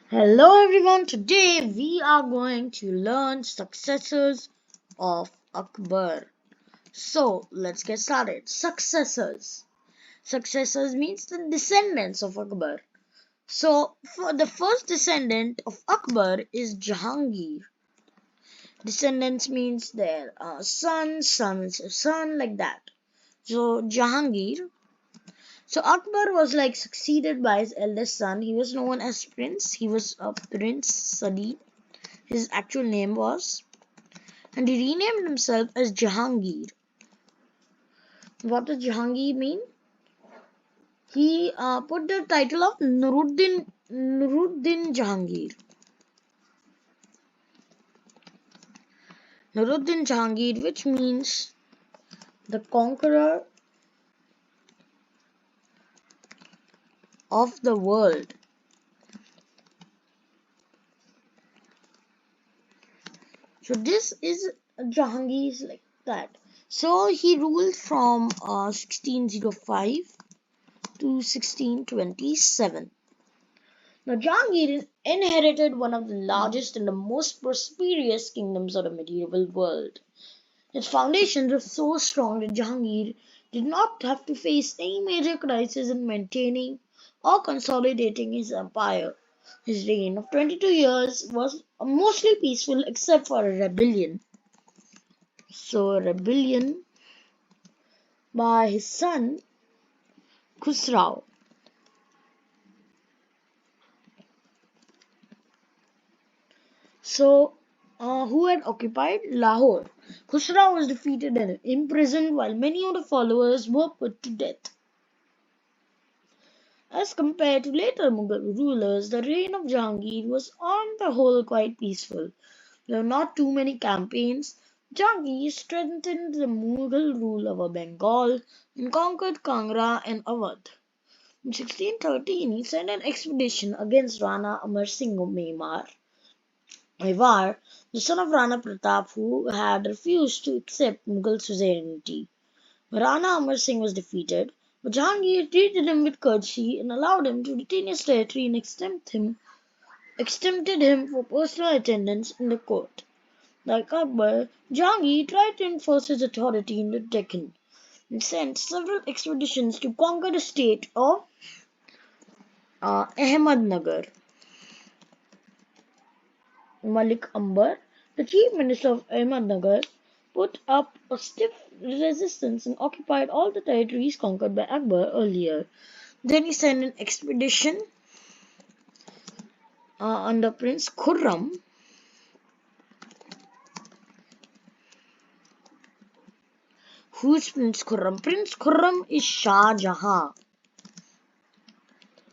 Hello everyone, today we are going to learn successors of Akbar. So let's get started. Successors. Successors means the descendants of Akbar. So for the first descendant of Akbar is Jahangir. Descendants means their son, son's son, like that. So Jahangir. So Akbar was like succeeded by his eldest son. He was known as Prince. He was a Prince Sadi. His actual name was, and he renamed himself as Jahangir. What does Jahangir mean? He put the title of Nuruddin Jahangir. Nuruddin Jahangir, which means the conqueror of the world. So this is Jahangir's like that. So he ruled from 1605 to 1627. Now, Jahangir inherited one of the largest and the most prosperous kingdoms of the medieval world. Its foundations were so strong that Jahangir did not have to face any major crisis in maintaining or consolidating his empire. His reign of 22 years was mostly peaceful except for a rebellion. A rebellion by his son Khusrau. Who had occupied Lahore. Khusrau was defeated and imprisoned while many of the followers were put to death. As compared to later Mughal rulers, the reign of Jahangir was on the whole quite peaceful. There were not too many campaigns. Jahangir strengthened the Mughal rule over Bengal and conquered Kangra and Awadh. In 1613, he sent an expedition against Rana Amar Singh of Mewar, the son of Rana Pratap, who had refused to accept Mughal suzerainty. Rana Amar Singh was defeated, but Jahangir treated him with courtesy and allowed him to retain his territory and exempted him for personal attendance in the court. Like Akbar, Jahangir tried to enforce his authority in the Deccan and sent several expeditions to conquer the state of Ahmednagar. Malik Ambar, the chief minister of Ahmednagar, put up a stiff resistance and occupied all the territories conquered by Akbar earlier. Then he sent an expedition under Prince Khurram. Who is Prince Khurram? Prince Khurram is Shah Jahan.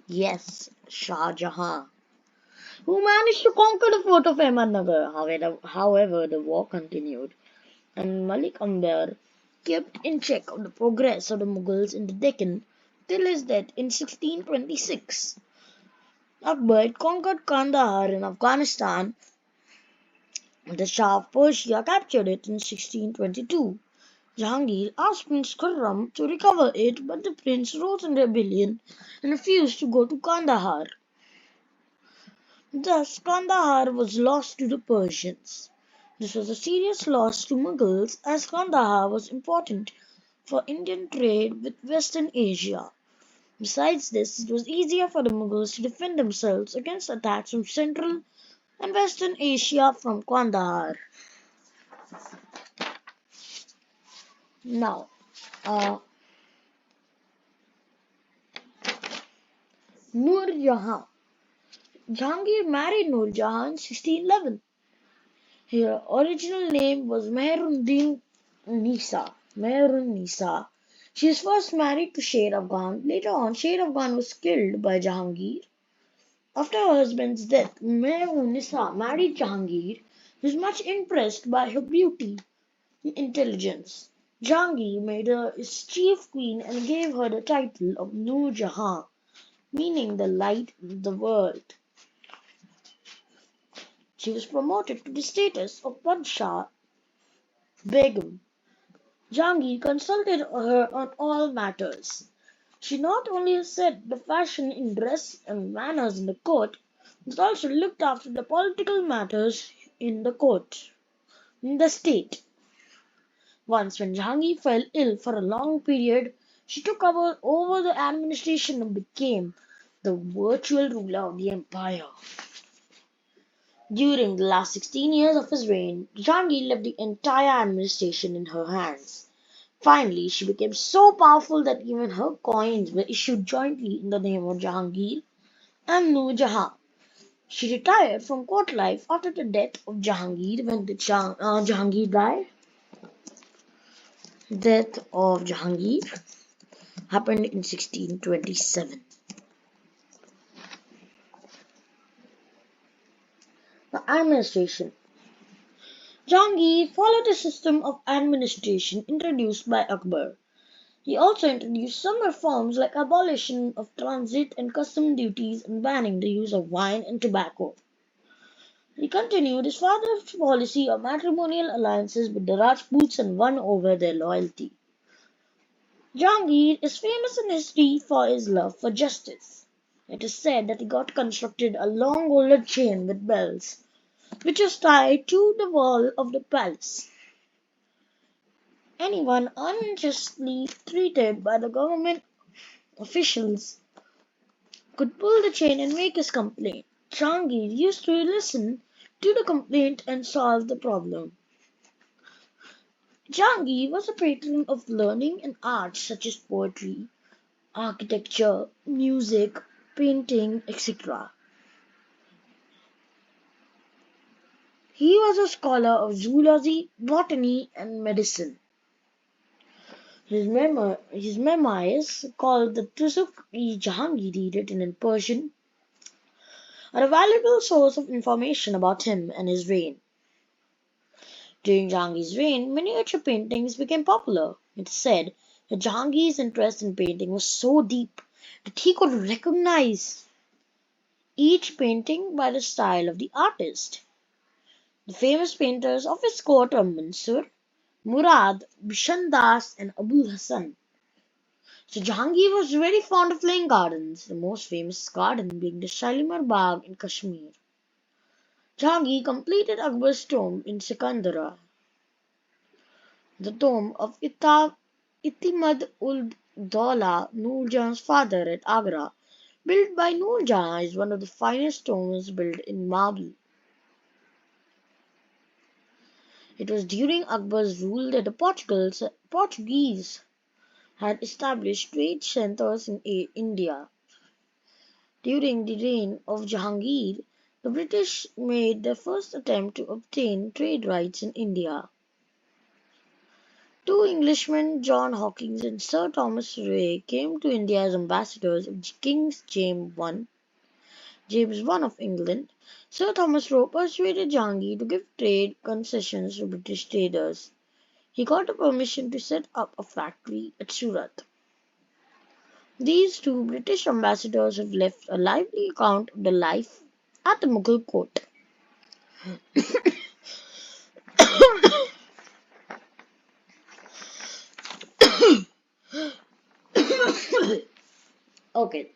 Yes, Shah Jahan, who managed to conquer the fort of Ahmednagar. However, the war continued, and Malik Ambar kept in check of the progress of the Mughals in the Deccan till his death in 1626. Akbar conquered Kandahar in Afghanistan. The Shah of Persia captured it in 1622. Jahangir asked Prince Khurram to recover it, but the prince rose in rebellion and refused to go to Kandahar. Thus, Kandahar was lost to the Persians. This was a serious loss to Mughals as Kandahar was important for Indian trade with Western Asia. Besides this, it was easier for the Mughals to defend themselves against attacks from Central and Western Asia from Kandahar. Now, Nur Jahan. Jahangir married Nur Jahan in 1611. Her original name was Meheruddin Nisa. Meherun Nisa. She was first married to Sher Afghan. Later on, Sher Afghan was killed by Jahangir. After her husband's death, Meherun Nisa married Jahangir, who was much impressed by her beauty and intelligence. Jahangir made her his chief queen and gave her the title of Nur Jahan, meaning the light of the world. She was promoted to the status of Padshah Begum. Jahangir consulted her on all matters. She not only set the fashion in dress and manners in the court, but also looked after the political matters in the state. Once, when Jahangir fell ill for a long period, she took over the administration and became the virtual ruler of the empire. During the last 16 years of his reign, Jahangir left the entire administration in her hands. Finally, she became so powerful that even her coins were issued jointly in the name of Jahangir and Noor Jahan. She retired from court life after the death of Jahangir when Jahangir died. Death of Jahangir happened in 1627. The administration. Jahangir followed a system of administration introduced by Akbar. He also introduced some reforms like abolition of transit and custom duties and banning the use of wine and tobacco. He continued his father's policy of matrimonial alliances with the Rajputs and won over their loyalty. Jahangir is famous in history for his love for justice. It is said that he got constructed a long golden chain with bells, which was tied to the wall of the palace. Anyone unjustly treated by the government officials could pull the chain and make his complaint. Jahangir used to listen to the complaint and solve the problem. Jahangir was a patron of learning and arts such as poetry, architecture, music, painting, etc. He was a scholar of zoology, botany, and medicine. His memoirs, called the Tusuk-i-Jahangiri, written in Persian, are a valuable source of information about him and his reign. During Jahangir's reign, miniature paintings became popular. It is said that Jahangir's interest in painting was so deep that he could recognize each painting by the style of the artist. The famous painters of his court are Mansur, Murad, Bishan Das, and Abul Hassan. So Jahangir was very fond of playing gardens, the most famous garden being the Shalimar Bagh in Kashmir. Jahangir completed Akbar's tomb in Sikandara, the tomb of Itimad-ul-Dawla, Noor Jahan's father at Agra, built by Noor Jahan, is one of the finest tombs built in marble. It was during Akbar's rule that the Portuguese had established trade centers in India. During the reign of Jahangir, the British made their first attempt to obtain trade rights in India. Two Englishmen, John Hawkins and Sir Thomas Ray, came to India as ambassadors of King James I of England. Sir Thomas Ray persuaded Jahangir to give trade concessions to British traders. He got a permission to set up a factory at Surat. These two British ambassadors have left a lively account of the life at the Mughal court. Okay,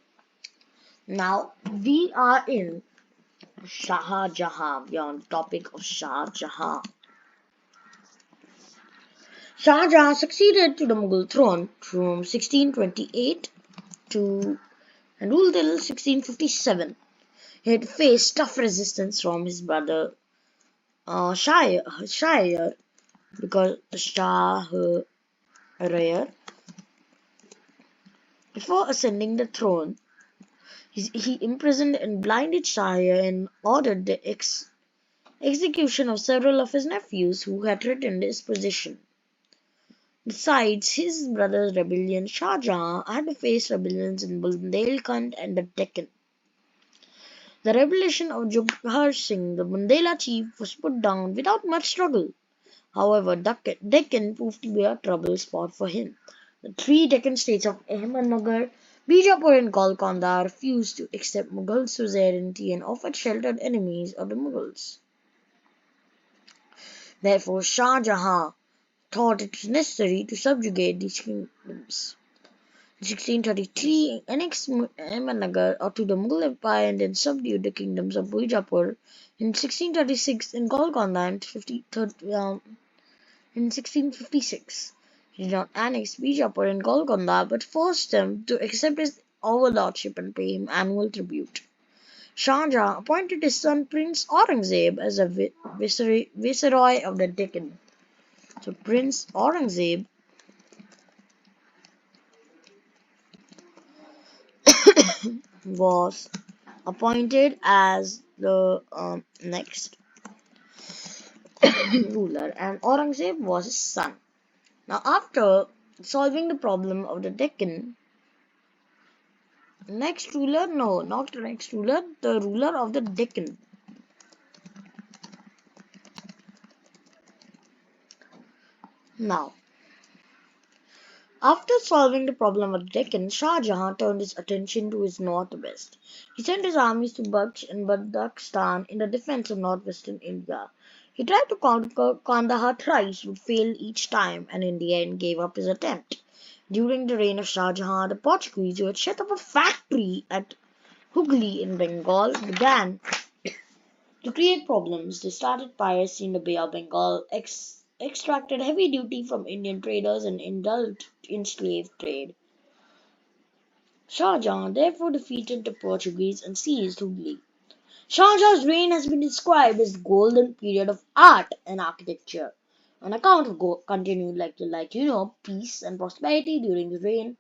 now we are in Shah Jahan. We are on the topic of Shah Jahan. Shah Jahan succeeded to the Mughal throne from 1628 to and ruled till 1657. He had faced tough resistance from his brother Shah because Shahryar. Before ascending the throne, he imprisoned and blinded Shahryar and ordered the execution of several of his nephews who had threatened his position. Besides his brother's rebellion, Shah Jahan had to face rebellions in Bundelkhand and the Deccan. The rebellion of Jughar Singh, the Bundela chief, was put down without much struggle. However, Deccan proved to be a trouble spot for him. The three Deccan states of Ahmednagar, Bijapur and Golconda refused to accept Mughal suzerainty and offered sheltered enemies of the Mughals. Therefore, Shah Jahan thought it was necessary to subjugate these kingdoms. In 1633, annexed Ahmednagar to the Mughal Empire and then subdued the kingdoms of Bijapur. In 1636, in Golconda, in 1656, he did not annex Bijapur and Golconda but forced them to accept his overlordship and pay him annual tribute. Shah Jahan appointed his son Prince Aurangzeb as a viceroy of the Deccan. So Prince Aurangzeb was appointed as the next ruler, and Aurangzeb was his son. Now, after solving the problem of the Deccan, next ruler, no, not the next ruler, the ruler of the Deccan. Now, after solving the problem of the Deccan, Shah Jahan turned his attention to his northwest. He sent his armies to Baksh and Badakhshan in the defense of northwestern India. He tried to conquer Kandahar thrice, but failed each time, and in the end gave up his attempt. During the reign of Shah Jahan, the Portuguese, who had set up a factory at Hooghly in Bengal, began to create problems. They started piracy in the Bay of Bengal, extracted heavy duty from Indian traders, and indulged in slave trade. Shah Jahan therefore defeated the Portuguese and seized Hooghly. Shah Jahan's reign has been described as the golden period of art and architecture. On account of continued peace and prosperity during his reign,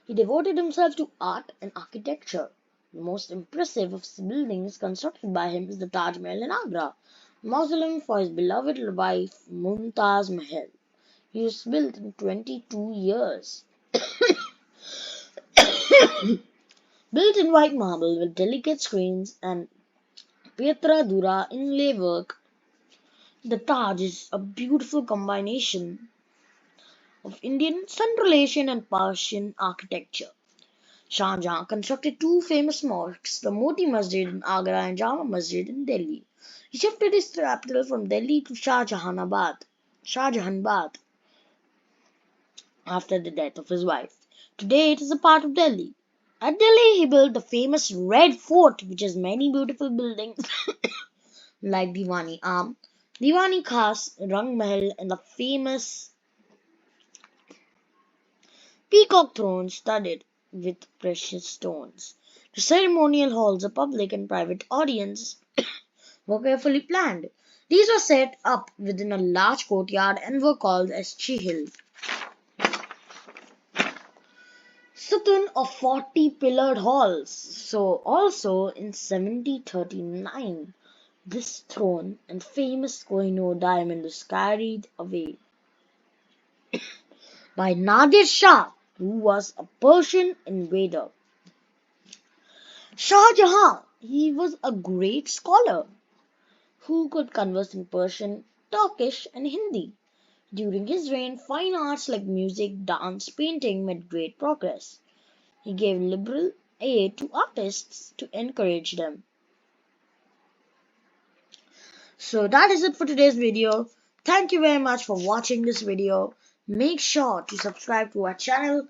he devoted himself to art and architecture. The most impressive of the buildings constructed by him is the Taj Mahal in Agra, a mausoleum for his beloved wife Mumtaz Mahal. It was built in 22 years. Built in white marble with delicate screens and Pietra Dura inlay work, the Taj is a beautiful combination of Indian, Central Asian, and Persian architecture. Shah Jahan constructed two famous mosques, the Moti Masjid in Agra and Jama Masjid in Delhi. He shifted his capital from Delhi to Shahjahanabad after the death of his wife. Today it is a part of Delhi. At Delhi, he built the famous Red Fort, which has many beautiful buildings like Diwani Am, Diwani Khas, Rang Mahal, and the famous peacock throne studded with precious stones. The ceremonial halls, a public and private audience, were carefully planned. These were set up within a large courtyard and were called as Chihil. Satun of 40 pillared halls. So also in 1739, this throne and famous Kohinoor diamond was carried away by Nadir Shah, who was a Persian invader. Shah Jahan, he was a great scholar who could converse in Persian, Turkish, and Hindi. During his reign, fine arts like music, dance, painting made great progress. He gave liberal aid to artists to encourage them. So that is it for today's video. Thank you very much for watching this video. Make sure to subscribe to our channel.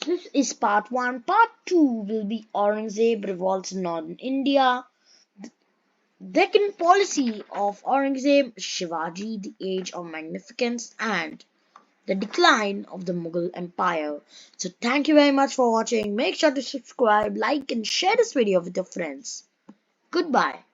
This is part 1. Part 2 will be Aurangzeb revolts in northern India, Deccan policy of Aurangzeb, Shivaji, the age of magnificence, and the decline of the Mughal Empire. So thank you very much for watching. Make sure to subscribe, like, and share this video with your friends. Goodbye.